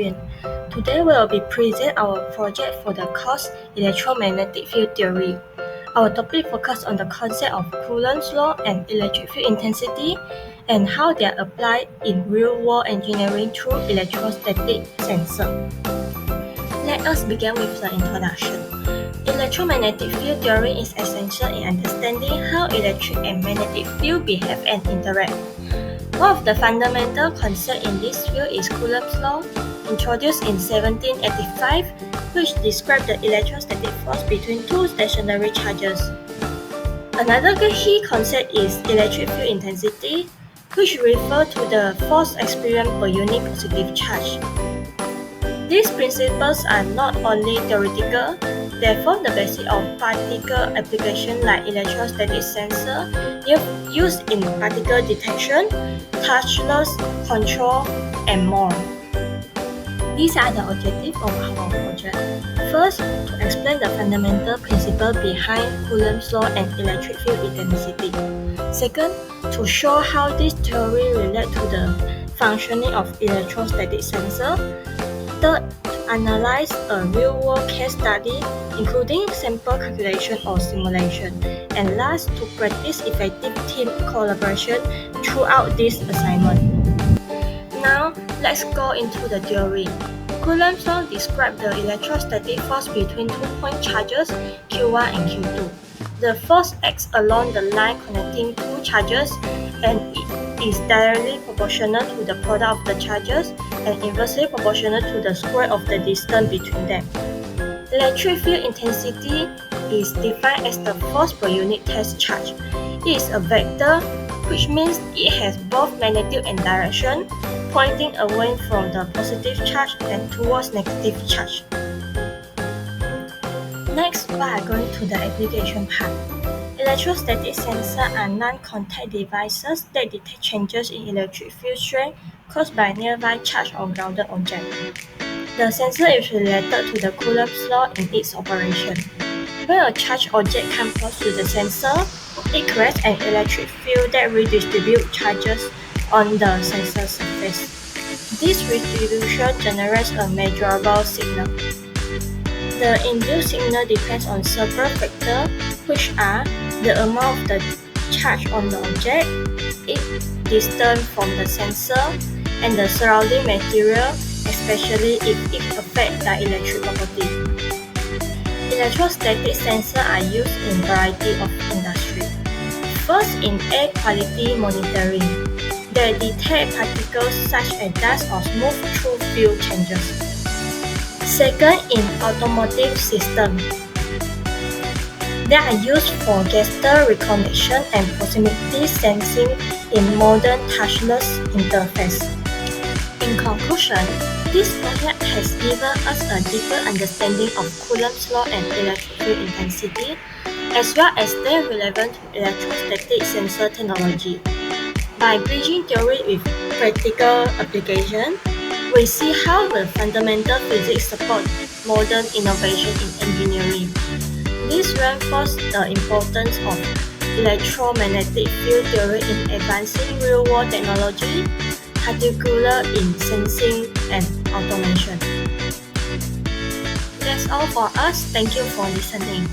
Today we will be present our project for the course Electromagnetic Field Theory. Our topic focuses on the concept of Coulomb's law and electric field intensity and how they are applied in real-world engineering through electrostatic sensors. Let us begin with the introduction. Electromagnetic field theory is essential in understanding how electric and magnetic fields behave and interact. One of the fundamental concepts in this field is Coulomb's law, introduced in 1785, which describes the electrostatic force between two stationary charges. Another key concept is electric field intensity, which refers to the force experienced per unit positive charge. These principles are not only theoretical, they form the basis of practical applications like electrostatic sensors used in particle detection, touchless control, and more. These are the objectives of our project. First, to explain the fundamental principle behind Coulomb's law and electric field intensity. Second, to show how this theory relates to the functioning of electrostatic sensors. Third, to analyze a real-world case study, including sample calculation or simulation. And last, to practice effective team collaboration throughout this assignment. Now, let's go into the theory. Coulomb's law describes the electrostatic force between two-point charges Q1 and Q2. The force acts along the line connecting two charges, and it is directly proportional to the product of the charges and inversely proportional to the square of the distance between them. Electric field intensity is defined as the force per unit test charge. It is a vector, which means it has both magnitude and direction, pointing away from the positive charge and towards negative charge. Next, we are going to the application part. Electrostatic sensors are non-contact devices that detect changes in electric field strength caused by nearby charged or grounded objects. The sensor is related to the Coulomb's law in its operation. When a charged object comes close to the sensor, it creates an electric field that redistributes charges on the sensor surface. This redistribution generates a measurable signal. The induced signal depends on several factors, which are the amount of the charge on the object, its distance from the sensor, and the surrounding material, especially if it affects the electric property. Electrostatic sensors are used in a variety of industries. First, in air quality monitoring, they detect particles such as dust or smoke through field changes. Second, in automotive systems, they are used for gesture recognition and proximity sensing in modern touchless interface. In conclusion, this project has given us a deeper understanding of Coulomb's law and electric field intensity, as well as their relevance to electrostatic sensor technology. By bridging theory with practical application, we see how the fundamental physics support modern innovation in engineering. This reinforces the importance of electromagnetic field theory in advancing real-world technology, particularly in sensing and automation. That's all for us. Thank you for listening.